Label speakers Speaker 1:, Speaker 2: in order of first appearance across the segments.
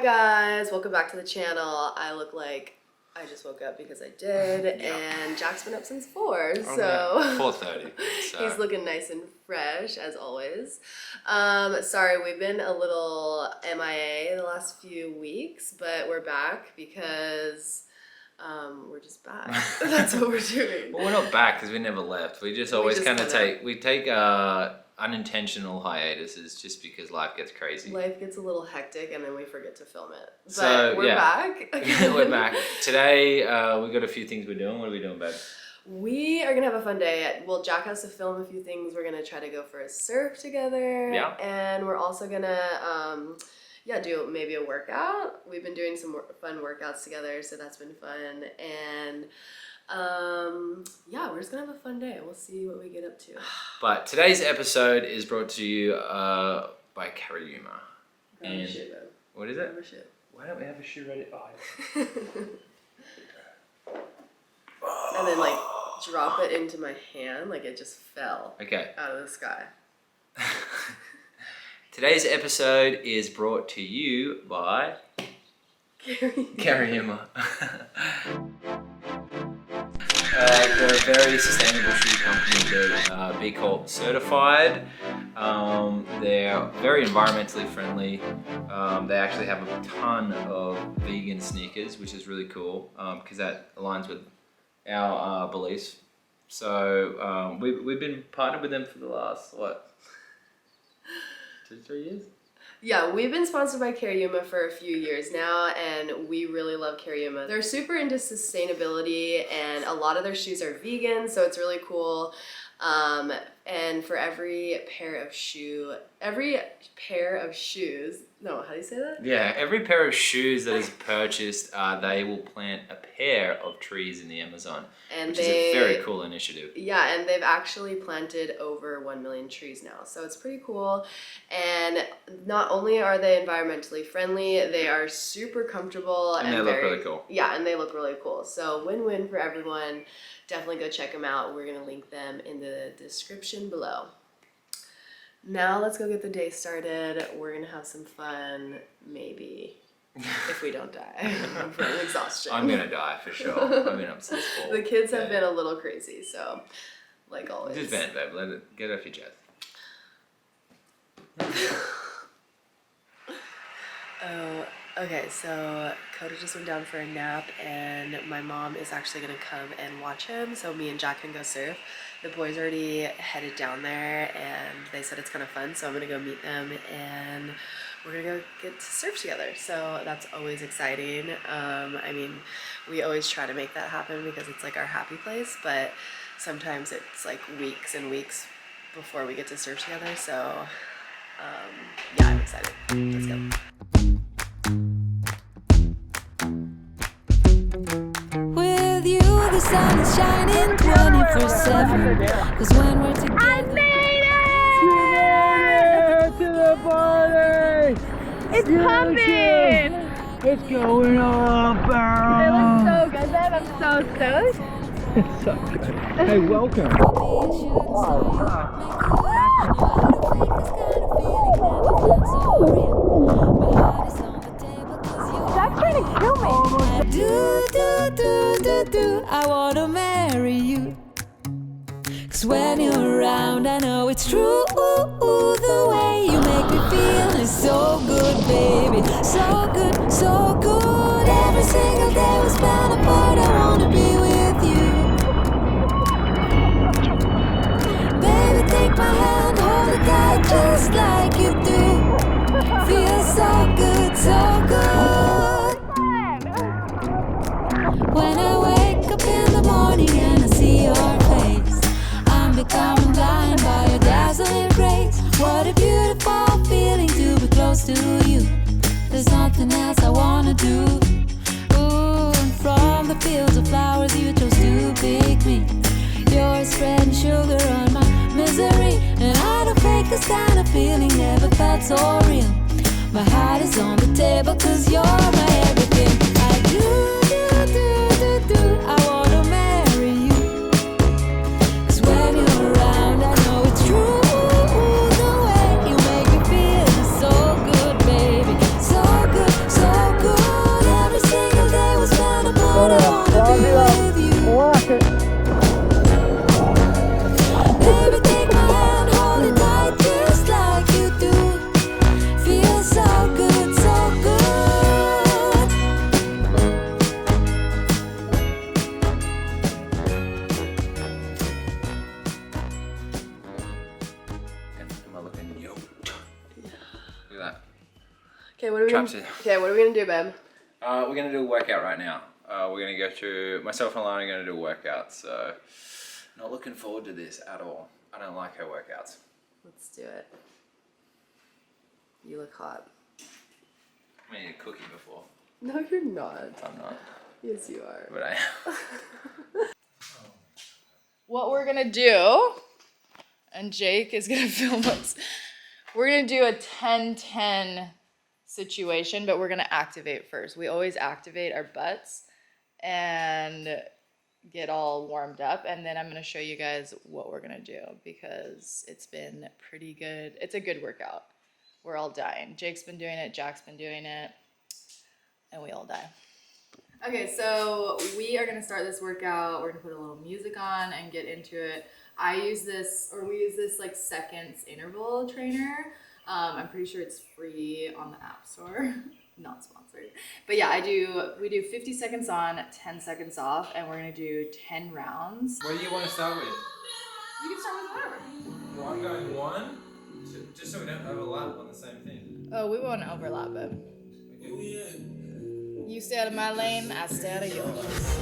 Speaker 1: guys, welcome back to the channel. I look like I just woke up because I did, and Jack's been up since 4, so
Speaker 2: 4:30. So.
Speaker 1: He's looking nice and fresh as always. Sorry, we've been a little MIA the last few weeks, but we're back because we're just back. That's what we're doing.
Speaker 2: Well, we're not back because we never left. We just always kind of take unintentional hiatuses just because life gets crazy.
Speaker 1: Life gets a little hectic and then we forget to film it. But
Speaker 2: so,
Speaker 1: we're back.
Speaker 2: We're back. Today, we got a few things we're doing. What are we doing, babe?
Speaker 1: We are going to have a fun day. Well, Jack has to film a few things. We're going to try to go for a surf together.
Speaker 2: Yeah.
Speaker 1: And we're also going to, do maybe a workout. We've been doing some fun workouts together, so that's been fun. And we're just gonna have a fun day. We'll see what we get up to.
Speaker 2: But today's episode is brought to you by Kariyuma.
Speaker 1: And
Speaker 2: what is it?
Speaker 1: Grab a shit.
Speaker 2: Why don't we have a shoe ready?
Speaker 1: And then drop it into my hand like it just fell.
Speaker 2: Okay.
Speaker 1: Out of the sky.
Speaker 2: Today's episode is brought to you by Kariyuma. They're a very sustainable shoe company. They're B Corp certified. They're very environmentally friendly. They actually have a ton of vegan sneakers, which is really cool because that aligns with our beliefs. So we've been partnered with them for the last, 2-3 years?
Speaker 1: Yeah, we've been sponsored by Kariyuma for a few years now, and we really love Kariyuma. They're super into sustainability, and a lot of their shoes are vegan, so it's really cool. And for every pair of shoes, no, how do you say that?
Speaker 2: Yeah, every pair of shoes that is purchased, they will plant a pair of trees in the Amazon, which is a very cool initiative.
Speaker 1: Yeah, and they've actually planted over 1 million trees now, so it's pretty cool. And not only are they environmentally friendly, they are super comfortable.
Speaker 2: And they look really cool.
Speaker 1: Yeah, and they look really cool. So win-win for everyone. Definitely go check them out. We're going to link them in the description below. Now let's go get the day started. We're going to have some fun, maybe, if we don't die from exhaustion.
Speaker 2: I'm going to die for sure. I've been up since 4.
Speaker 1: The kids have been a little crazy, so like always.
Speaker 2: Just vent, babe. Let it get off your chest.
Speaker 1: Okay, so Coda just went down for a nap, and my mom is actually going to come and watch him, so me and Jack can go surf. The boys already headed down there, and they said it's kind of fun, so I'm going to go meet them, and we're going to go get to surf together, so that's always exciting. I mean, we always try to make that happen because it's like our happy place, but sometimes it's like weeks and weeks before we get to surf together, so I'm excited. Let's go.
Speaker 3: The sun is shining 24/7. 'Cause when we're together,
Speaker 4: I made it! To the party! It's pumping!
Speaker 5: What's going on, bro?
Speaker 4: It looks so good, babe. I'm so stoked.
Speaker 5: It's so good. Hey, welcome.
Speaker 4: That's trying to kill me.
Speaker 3: I wanna marry you. 'Cause when you're around, I know it's true. The way you make me feel is so good, baby. So good, so good. Every single day we spend apart, I wanna be with you. Baby, take my hand, hold it tight just like you do. Feels so good, so good. When I wake up in the morning and I see your face, I'm becoming blind by your dazzling grace. What a beautiful feeling to be close to you. There's nothing else I wanna do. Ooh, and from the fields of flowers you chose to pick me. You're spreading sugar on my misery, and I don't fake this kind of feeling, never felt so real. My heart is on the table 'cause you're my everything. I do. I wanna marry you. 'Cause when you're around, I know it's true. The way you make me feel is so good, baby. So good, so
Speaker 2: traps in.
Speaker 1: Okay, what are we gonna do, babe?
Speaker 2: We're gonna do a workout right now. We're gonna go to, myself and Alana are gonna do a workout, so not looking forward to this at all. I don't like her workouts.
Speaker 1: Let's do it. You look hot.
Speaker 2: I made a cookie before.
Speaker 1: No, you're not.
Speaker 2: I'm not,
Speaker 1: Yes, you are.
Speaker 2: but I am.
Speaker 6: What we're gonna do, and Jake is gonna film us, we're gonna do a 10-10 situation, but we're gonna activate first. We always activate our butts and get all warmed up, and then I'm gonna show you guys what we're gonna do because it's been pretty good. It's a good workout. We're all dying. Jake's been doing it, Jack's been doing it, and we all die. Okay, so we are gonna start this workout. We're gonna put a little music on and get into it. We use this like seconds interval trainer. I'm pretty sure it's free on the App Store. Not sponsored. But yeah, we do 50 seconds on, 10 seconds off, and we're gonna do 10 rounds.
Speaker 2: What do you want to start with?
Speaker 6: You can start with whatever.
Speaker 2: Well, I'm going 1, just so we don't overlap on the same thing.
Speaker 6: Oh, we won't overlap it. You stay out of my lane, I stay out of yours.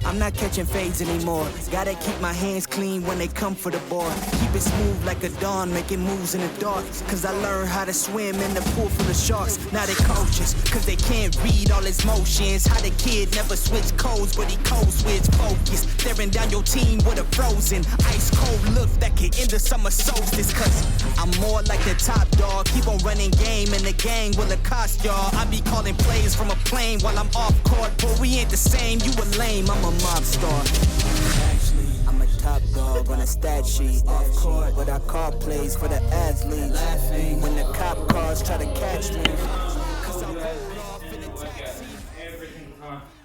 Speaker 7: I'm not catching fades anymore. Gotta keep my hands clean when they come for the ball. Keep it smooth like a dawn, making moves in the dark. Cause I learned how to swim in the pool full of sharks. Now they coaches, cause they can't read all his motions. How the kid never switch codes, but he code switch focus. Staring down your team with a frozen, ice cold look that can end the summer solstice. Cause I'm more like the top dog. Keep on running game and the gang will accost y'all. I be calling plays from a plane while I'm off court. But we ain't the same, you a lame, I'm a mob star. Actually, I'm a top dog on a stat sheet. Off court, but I call plays for the athletes. Laughing when the cop cars try to catch me. Cause I rolled off in a taxi.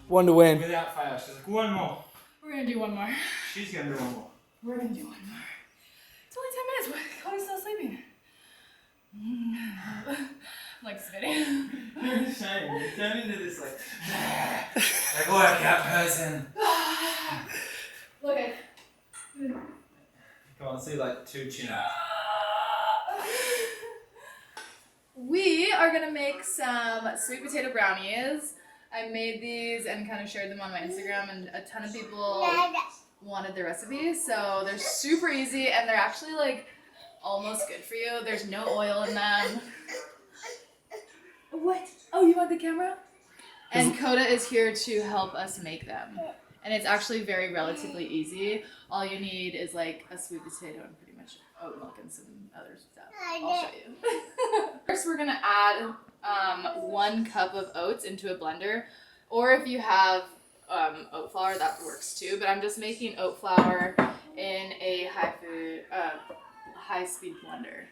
Speaker 5: One to win.
Speaker 8: Without fail, she's like, one more.
Speaker 6: We're gonna do one more.
Speaker 8: She's gonna do one more.
Speaker 6: We're gonna do one more. It's only 10 minutes. Cody's still sleeping. Like spitting.
Speaker 8: You're insane. You turn into this like workout person.
Speaker 6: Look at.
Speaker 8: Come on, see like 2 chin ups.
Speaker 6: We are gonna make some sweet potato brownies. I made these and kind of shared them on my Instagram, and a ton of people wanted the recipe. So they're super easy, and they're actually like almost good for you. There's no oil in them. What? Oh, you want the camera? And Coda is here to help us make them. And it's actually very relatively easy. All you need is like a sweet potato and pretty much oat milk and some other stuff. I'll show you. First, we're gonna add 1 cup of oats into a blender. Or if you have oat flour, that works too. But I'm just making oat flour in a high-speed blender.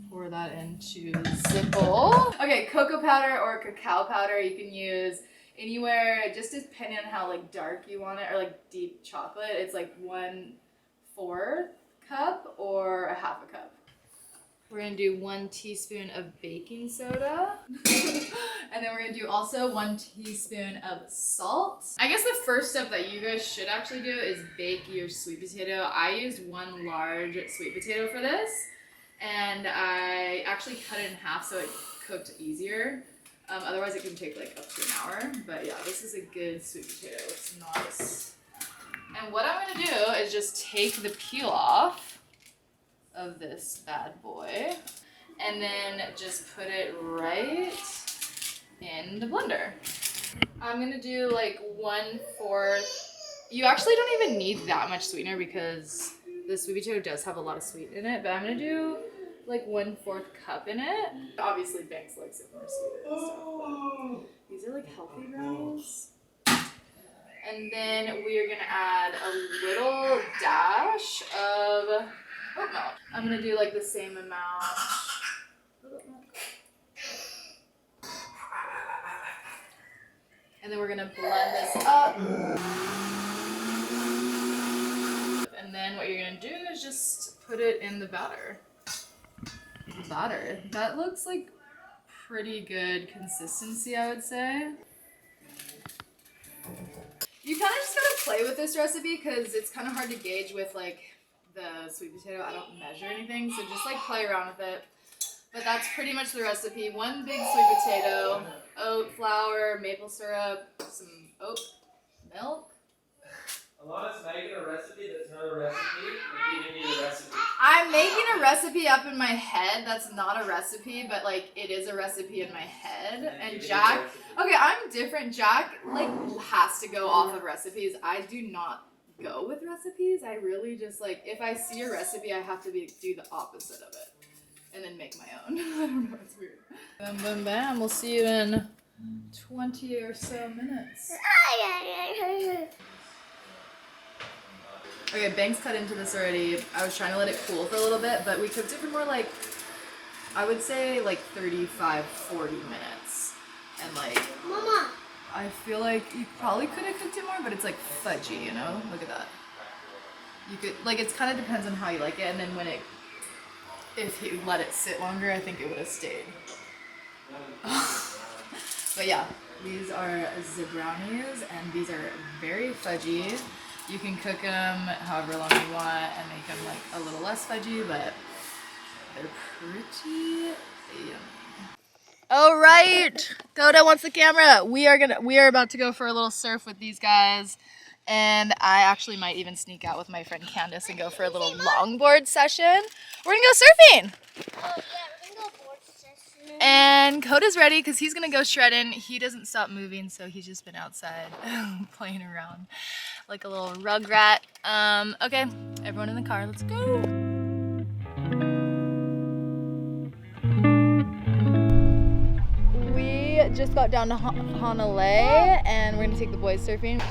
Speaker 6: Pour that into the bowl. Okay, cocoa powder or cacao powder you can use anywhere, just depending on how like dark you want it, or like deep chocolate. It's like 1/4 cup or a 1/2 cup. We're gonna do 1 teaspoon of baking soda. And then we're gonna do also 1 teaspoon of salt. I guess the first step that you guys should actually do is bake your sweet potato. I used 1 large sweet potato for this. And I actually cut it in half so it cooked easier. Otherwise it can take like up to an hour. But yeah, this is a good sweet potato. It's nice. And what I'm gonna do is just take the peel off of this bad boy and then just put it right in the blender. I'm gonna do like 1/4. You actually don't even need that much sweetener because the sweet potato does have a lot of sweet in it, but I'm gonna do like 1/4 cup in it. Obviously Banks likes it more sweet and stuff, but these are like healthy brownies. And then we are gonna add a little dash of oat milk. I'm gonna do like the same amount. And then we're gonna blend this up. And then what you're gonna do is just put it in the batter. That looks like pretty good consistency, I would say. You kind of just gotta play with this recipe because it's kind of hard to gauge with like the sweet potato. I don't measure anything, so just like play around with it. But that's pretty much the recipe. 1 big sweet potato, oat flour, maple syrup, some oat milk.
Speaker 8: Alana's making a recipe that's not a recipe, and giving you the recipe.
Speaker 6: I'm making a recipe up in my head that's not a recipe, but like it is a recipe in my head. And Jack, okay, I'm different. Jack like has to go off of recipes. I do not go with recipes. I really just like, if I see a recipe, I have to do the opposite of it and then make my own. I don't know, it's weird. Bam, bam, bam. We'll see you in 20 or so minutes. Okay, Banks cut into this already. I was trying to let it cool for a little bit, but we cooked it for more like, I would say like 35, 40 minutes. And like, Mama, I feel like you probably could have cooked it more, but it's like fudgy, you know? Look at that. You could, like, it kind of depends on how you like it, and then if you let it sit longer, I think it would have stayed. But yeah, these are the brownies, and these are very fudgy. You can cook them however long you want and make them like a little less fudgy, but they're pretty yummy. All right, Coda wants the camera. We are about to go for a little surf with these guys, and I actually might even sneak out with my friend Candace and go for a little longboard session. We're gonna go surfing.
Speaker 9: Oh yeah, we're gonna go board session.
Speaker 6: And Coda's ready because he's gonna go shredding. He doesn't stop moving, so he's just been outside playing around like a little rugrat. Okay, everyone in the car, let's go. We just got down to Honolulu and we're gonna take the boys surfing.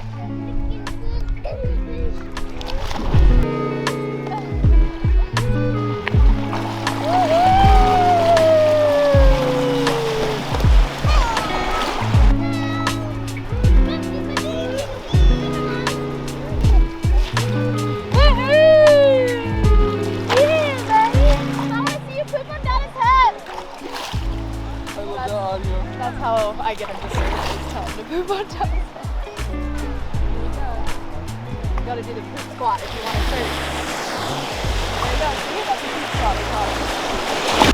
Speaker 6: That's how I get him to surf, is tell him to poop on top. You gotta do the poop squat if you want to surf. There you go, see? That's a poop squat, we call it.